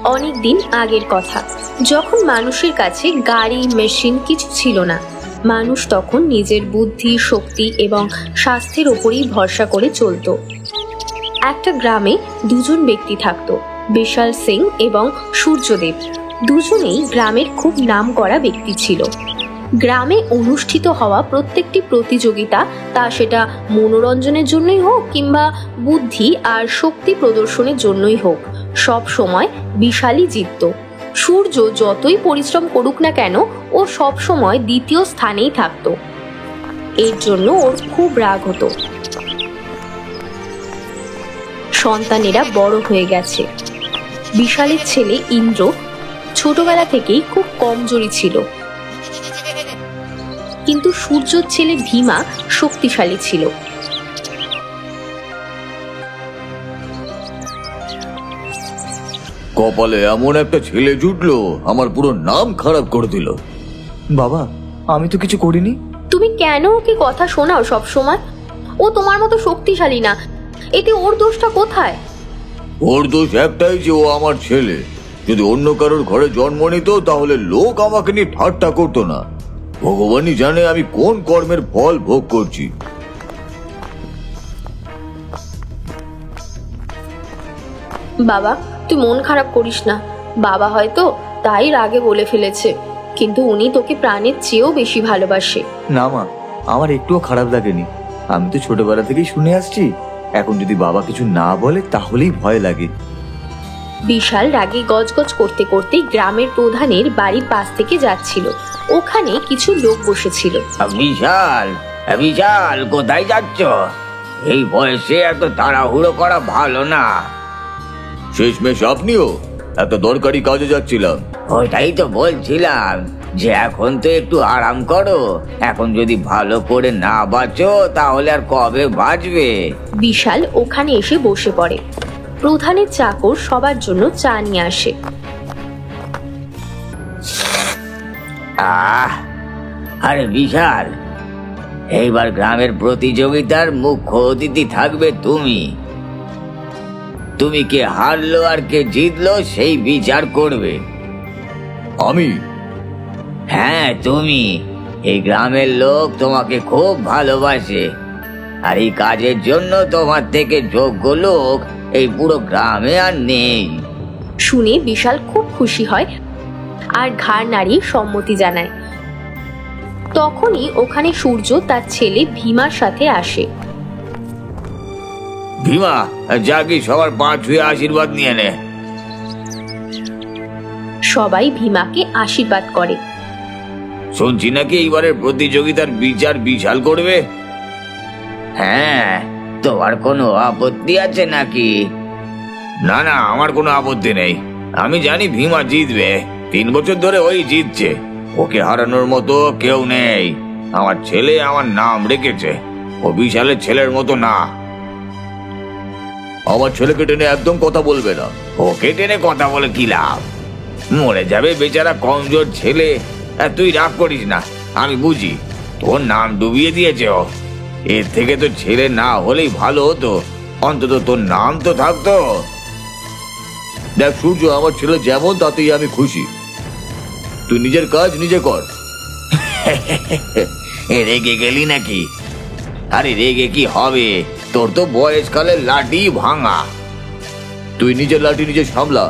অনেক দিন আগের কথা, যখন মানুষের কাছে গাড়ি মেশিন কিছু ছিল না। মানুষ তখন নিজের বুদ্ধি, শক্তি এবং স্বাস্থ্যের ওপরেই ভরসা করে চলত। একটা গ্রামে দুজন ব্যক্তি থাকত, বিশাল সিং এবং সূর্যদেব। দুজনেই গ্রামের খুব নামকরা ব্যক্তি ছিল। গ্রামে অনুষ্ঠিত হওয়া প্রত্যেকটি প্রতিযোগিতা, তা সেটা মনোরঞ্জনের জন্যই হোক কিংবা বুদ্ধি আর শক্তি প্রদর্শনের জন্যই হোক, সব সময় বিশালই জিতত। সূর্য যতই পরিশ্রম করুক না কেন, ও সব সময় দ্বিতীয় স্থানেই থাকত। এর জন্য ওর খুব রাগ হতো। সন্তানেরা বড় হয়ে গেছে। বিশালের ছেলে ইন্দ্র ছোটবেলা থেকেই খুব কমজোরি ছিল, কিন্তু সূর্যর ছেলে ভীমা শক্তিশালী ছিল। কপালে এমন একটা ছেলে জুটলো, আমার পুরো নাম খারাপ করে দিল। বাবা, আমি তো কিছু করিনি। তুমি কেন ওকে কথা শোনাও সব সময়? ও তোমার মতো শক্তিশালী না, এতে ওর দোষটা কোথায়? ওর দোষ একটাই যে ও আমার ছেলে। যদি অন্য কারোর ঘরে জন্ম নিত তাহলে লোক আমাকে নিয়ে ঠাট্টা করতো না। ভগবানই জানে আমি কোন কর্মের ফল ভোগ করছি। বাবা, তুই মন খারাপ করিস না। বাবা হয়তো তাই রাগে বলে ফেলেছে, কিন্তু উনি তোকে প্রাণের চেয়েও বেশি ভালোবাসে। না মা, আমার একটুও খারাপ লাগেনি। আমি তো ছোটবেলা থেকেই শুনে আসছি, এখন যদি বাবা কিছু না বলে তাহলেই ভয় লাগে। বিশাল রাগে গজগজ করতে করতে গ্রামের প্রধানের বাড়ির পাশ থেকে যাচ্ছিল। ওখানে কিছু লোক বসেছিল। বিশাল, বিশাল, কোথায় যাচ্ছ? এই বয়সে এত তাড়াহুড়ো করা ভালো না। শেষমেশ আপনিও? একটা দরকারি কাজে যাচ্ছিলাম। ওটাই তো বলছিলাম যে এখন তো একটু আরাম করো। এখন যদি ভালো করে না বাঁচো তাহলে আর কবে বাঁচবে? বিশাল ওখানে এসে বসে পড়ে। প্রধানের চাকর সবার জন্য চা নিয়ে আসে। আরে বিশাল, এইবার গ্রামের প্রতিযোগিতার মুখ্য অতিথি থাকবে তুমি। তুমি কে হারলো আর কে জিতলো সেই বিচার করবে। আমি? হ্যাঁ, তুমি। এই গ্রামের লোক তোমাকে খুব ভালোবাসে, আর এই কাজের জন্য তোমার থেকে যোগ্য লোক এই পুরো গ্রামে আর নেই। শুনে বিশাল খুব খুশি হয় আর ঘাড় নাড়িয়ে সম্মতি জানায়। তখনই ওখানে সূর্য তার ছেলে ভীমার সাথে আসে। ভীমা, যা কি সবার পা ছুঁয়ে আশীর্বাদ নিয়ে নে। সবাই ভীমাকে আশীর্বাদ করে। শুনছি নাকি এইবারের প্রতিযোগিতার বিচার বিশাল করবে। হ্যাঁ, তোমার কোনো আপত্তি আছে নাকি? না না, আমার কোনো আপত্তি নেই। আমি জানি ভীমা জিতবে। 3 বছর ধরে ওই জিতছে। ওকে হারানোর মতো কেউ নেই। আমার ছেলে আমার নাম রেখেছে। ও বিশালের ছেলের মতো না। আমার ছেলেকে টেনে একদম কথা বলবে না। ওকে টেনে কথা বলে কি লাভ? মরে যাবে বেচারা কমজোর ছেলে। তুই রাগ করিস না, আমি বুঝি। তোর নাম ডুবিয়ে দিয়েছে ও। এর থেকে তো ছেলে না হলেই ভালো হতো, অন্তত তোর নাম তো থাকতো। দেখ সূর্য, আমার ছেলে যেমন তাতেই আমি খুশি। তুই নিজের কাজ নিজে কর। রেগে গেলি নাকি? আরে রেগে কি হবে? তোর তো বয়সকালে লাঠি ভাঙা। তুই নিজের লাঠি নিজে সামলা।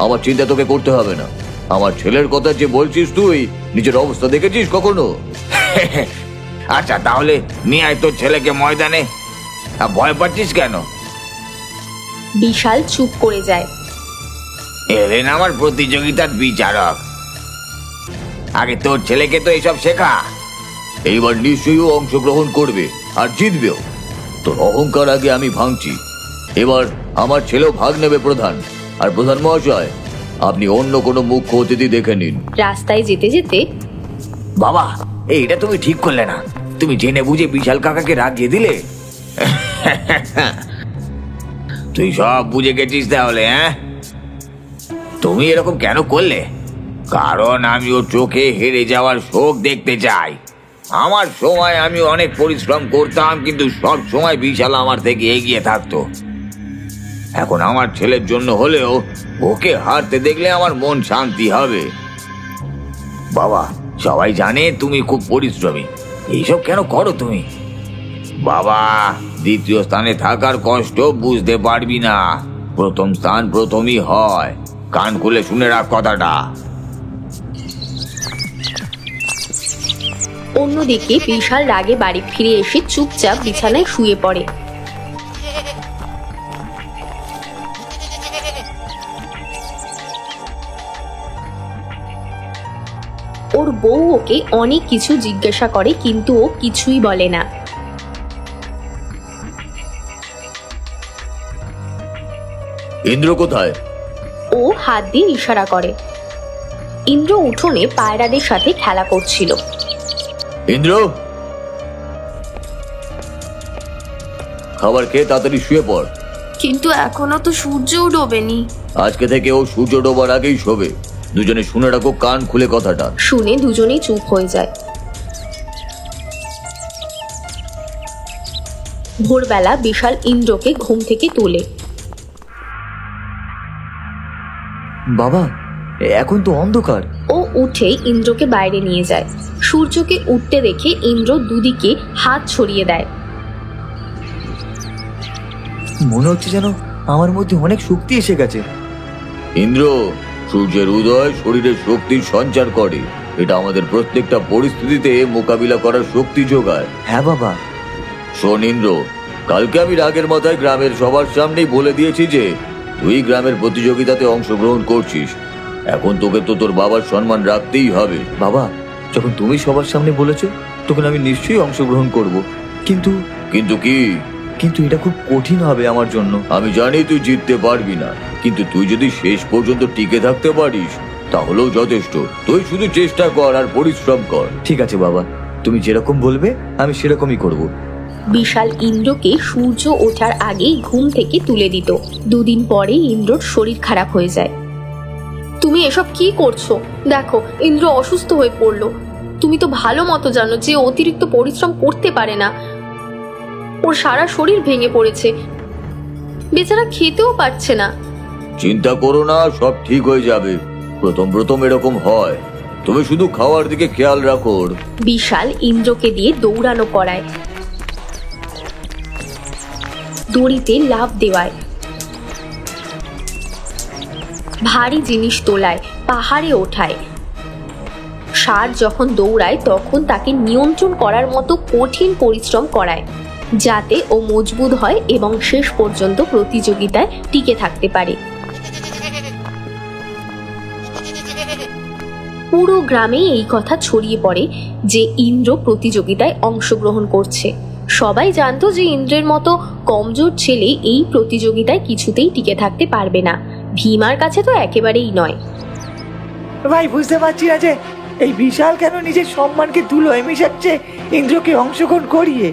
আমার চিন্তা তোকে করতে হবে না। আমার ছেলের কথা যে বলছিস, তুই নিজের অবস্থা দেখেছিস কখনো? আচ্ছা, তাহলে নিয়ে আয় তোর ছেলেকে ময়দানে। ভয় পাচ্ছিস কেন? বিশাল চুপ করে যায়। এলেন আমার প্রতিযোগিতার বিচারক। আগে তোর ছেলেকে তো এইসব শেখা। এইবার নিশ্চয়ই ও অংশগ্রহণ করবে আর জিতবেও। তোর অহংকার আগে আমি ভাঙছি। এবার আমার ছেলেও ভাগ নেবে। প্রধান আর প্রধান মহাশয়, আপনি অন্য কোনো মুখ্য অতিথি দেখে নিন। রাস্তায় যেতে যেতে, বাবা, এইটা তুমি ঠিক করলে না। তুমি জেনে বুঝে বিশাল কাকাকে রাগিয়ে দিলে। তুই সব বুঝে গেছিস তাহলে? হ্যাঁ, তুমি এরকম কেন করলে? কারণ আমি ওর চোখে হেরে যাওয়ার শোক দেখতে চাই। আমার সময় আমি অনেক পরিশ্রম করতাম, কিন্তু সব সময় বিশাল আমার থেকে এগিয়ে থাকতো। এখন আমার ছেলের জন্য হলেও ওকে হারতে দেখলে আমার মন শান্তি হবে। বাবা, সবাই জানে তুমি খুব পরিশ্রমী, এইসব কেন করো তুমি? বাবা, দ্বিতীয় স্থানে থাকার কষ্ট বুঝতে পারবি না। প্রথম স্থান প্রথমই হয়, কান খুলে শুনে রাখ কথাটা। অন্যদিকে বিশাল রাগে বাড়ি ফিরে এসে চুপচাপ বিছানায় শুয়ে পড়ে। ওর বউ ওকে অনেক কিছু জিজ্ঞাসা করে, কিন্তু ও কিছুই বলে না। ইন্দ্র কোথায়? ও হাত দিয়ে ইশারা করে। ইন্দ্র উঠোনে পায়রাদের সাথে খেলা করছিল। ইন্দ্র, খাবার খেয়ে তাড়াতাড়ি শুয়ে পড়। কিন্তু এখনো তো সূর্যও ডোবেনি। আজকে থেকে ও সূর্য ডোবার আগেই শোবে। দুজনে শুনে রাখো কান খুলে কথাটা। শুনে দুজনেই চুপ হয়ে যায়। ভোরবেলা বিশাল ইন্দ্রকে ঘুম থেকে তোলে। বাবা, এখন তো অন্ধকার। ও উঠে ইন্দ্রকে বাইরে নিয়ে যায়। সূর্যকে উঠতে দেখে ইন্দ্র দুদিকে হাত ছড়িয়ে দেয়। মনে হচ্ছে যেন আমার মধ্যে অনেক শক্তি এসে গেছে। ইন্দ্র, সূর্যের উদয় শরীরে শক্তির সঞ্চার করে। এটা আমাদের প্রত্যেকটা পরিস্থিতিতে মোকাবিলা করার শক্তি যোগায়। হ্যাঁ বাবা। শোন ইন্দ্র, কালকে আমি রাগের মাথায় গ্রামের সবার সামনেই বলে দিয়েছি যে তুই গ্রামের প্রতিযোগিতাতে অংশগ্রহণ করছিস। এখন তোকে তো তোর বাবার সম্মান রাখতেই হবে। বাবা, যখন তুমি সবার সামনে বলেছো তখন আমি নিশ্চয়ই অংশগ্রহণ করব। কিন্তু কিন্তু কি? কিন্তু এটা খুব কঠিন হবে আমার জন্য। আমি জানি তুই জিততে পারবি না, কিন্তু তুই যদি শেষ পর্যন্ত টিকে থাকতে পারিস তাহলেও যথেষ্ট। তুই শুধু চেষ্টা কর আর পরিশ্রম কর। ঠিক আছে বাবা, তুমি যেরকম বলবে আমি সেরকমই করব। বিশাল ইন্দ্রকে সূর্য ওঠার আগেই ঘুম থেকে তুলে দিত। দুদিন পরে ইন্দ্রর শরীর খারাপ হয়ে যায়। তুমি এসব কি করছো? দেখো, ইন্দ্র অসুস্থ হয়ে পড়লো। তুমি তো ভালো মতো জানো যে অতিরিক্ত পরিশ্রম করতে পারে না। ওর সারা শরীর ভেঙে পড়েছে, বেচারা খেতেও পারছে না। চিন্তা করো না, সব ঠিক হয়ে যাবে। প্রথম প্রথম এরকম হয়, তুমি শুধু খাওয়ার দিকে খেয়াল রাখো। বিশাল ইন্দ্রকে দিয়ে দৌড়ানো করায়, দড়িতে লাফ দেওয়ায়, ভারী জিনিস তোলায়, পাহাড়ে ওঠায়। ষাঁড় যখন দৌড়ায় তখন তাকে নিয়ন্ত্রণ করার মতো কঠিন পরিশ্রম করায়, যাতে ও মজবুত হয় এবং শেষ পর্যন্ত প্রতিযোগিতায় টিকে থাকতে পারে। পুরো গ্রামে এই কথা ছড়িয়ে পড়ে যে ইন্দ্র প্রতিযোগিতায় অংশগ্রহণ করছে। সবাই জানতো যে ইন্দ্রের মতো কমজোর ছেলে এই প্রতিযোগিতায় কিছুতেই টিকে থাকতে পারবে না। ভীমার কাছে তো একেবারেই নয়। ভাই, বুঝতে পারছি না যে এই বিশাল কেন নিজের সম্মানকে ধুলোয় মিশাচ্ছে ইন্দ্রকে অংশগ্রহণ করিয়ে।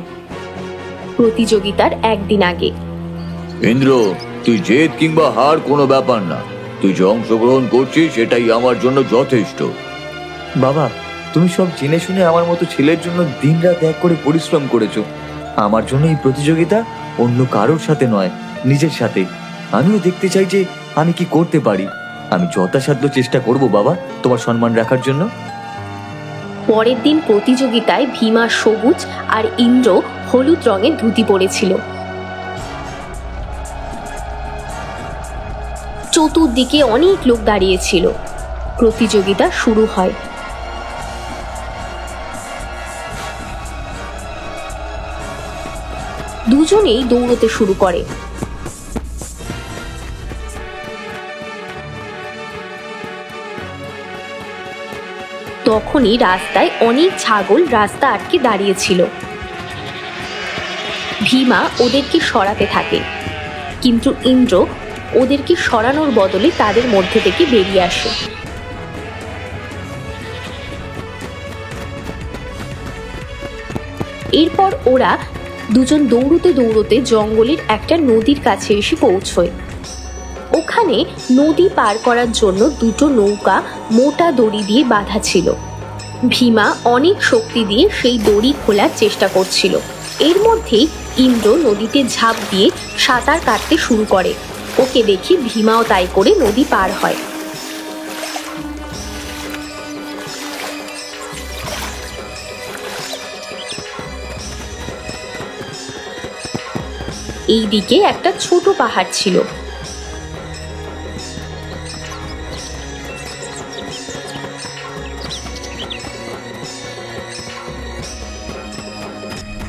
প্রতিযোগিতার একদিন আগে, ইন্দ্র, তুই জেদ কিংবা হার কোনো ব্যাপার না। তুই যে অংশগ্রহণ করছিস সেটাই আমার জন্য যথেষ্ট। বাবা, তুমি সব জেনে শুনে আমার মতো ছেলের জন্য দিনরাত এক করে পরিশ্রম করেছো। আমার জন্য এই প্রতিযোগিতা অন্য কারোর সাথে নয়, নিজের সাথে। আমিও দেখতে চাই যে আমি কি করতে পারি। আমি যথাসাধ্য চেষ্টা করব বাবা, তোমার সম্মান রাখার জন্য। পরের দিন প্রতিযোগিতায় ভীমা সবুজ আর ইন্দ্র হলুদ রঙের ধুতি পরেছিল। চতুর্দিকে অনেক লোক দাঁড়িয়েছিল। প্রতিযোগিতা শুরু হয়। দুজনেই দৌড়তে শুরু করে। তখনই রাস্তায় অনেক ছাগল রাস্তা আটকে দাঁড়িয়েছিল। ভীমা ওদেরকে সরাতে থাকে, কিন্তু ইন্দ্র ওদেরকে সরানোর বদলে তাদের মধ্যে থেকে বেরিয়ে আসে। এরপর ওরা দুজন দৌড়তে দৌড়তে জঙ্গলের একটা নদীর কাছে এসে পৌঁছয়। ওখানে নদী পার করার জন্য দুটো নৌকা মোটা দড়ি দিয়ে বাঁধা ছিল। ভীমা অনেক শক্তি দিয়ে সেই দড়ি খোলার চেষ্টা করছিল। এর মধ্যেই ইন্দ্র নদীতে ঝাঁপ দিয়ে সাঁতার কাটতে শুরু করে। ওকে দেখে ভীমাও তাই করে নদী পার হয়। এই দিকে একটা ছোট পাহাড় ছিল।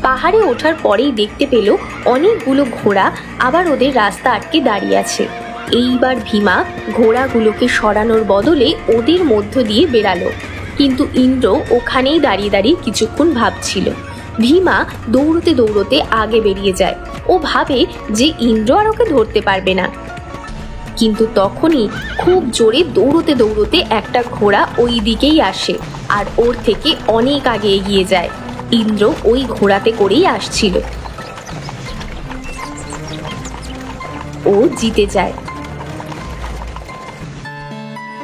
পাহাড়ে ওঠার পরেই দেখতে পেল অনেকগুলো ঘোড়া আবার ওদের রাস্তা আটকে দাঁড়িয়ে আছে। এইবার ভীমা ঘোড়াগুলোকে সরানোর বদলে ওদের মধ্য দিয়ে বেরালো, কিন্তু ইন্দ্র ওখানেই দাঁড়িয়ে দাঁড়িয়ে কিছুক্ষণ ভাবছিল। ভীমা দৌড়তে দৌড়তে আগে বেরিয়ে যায়। ও ভাবে যে ইন্দ্র আর ওকে ধরতে পারবে না, কিন্তু তখনই খুব জোরে দৌড়তে দৌড়তে একটা ঘোড়া ওই দিকেই আসে আর ওর থেকে অনেক আগে এগিয়ে যায়। ইন্দ্র ওই ঘোড়াতে করেই আসছিল। ও জিতে যায়।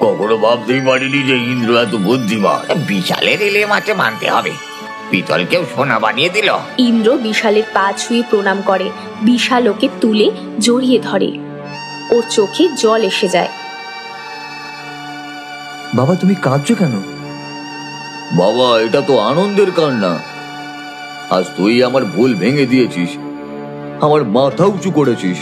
কখনো ভাবতেই পারিনি যে ইন্দ্র এত বুদ্ধিমান। বিশালের এলে মাঠে মানতে হবে, পিতলকেও সোনা বানিয়ে দিল। ইন্দ্র বিশালের পা ছুঁয়ে প্রণাম করে। বিশাল ওকে তুলে জড়িয়ে ধরে। ওর চোখে জল এসে যায়। বাবা, তুমি কাঁদছো কেন? বাবা, এটা তো আনন্দের কান্না। আজ তুই আমার ভুল ভেঙে দিয়েছিস, আমার মাথা উঁচু করেছিস।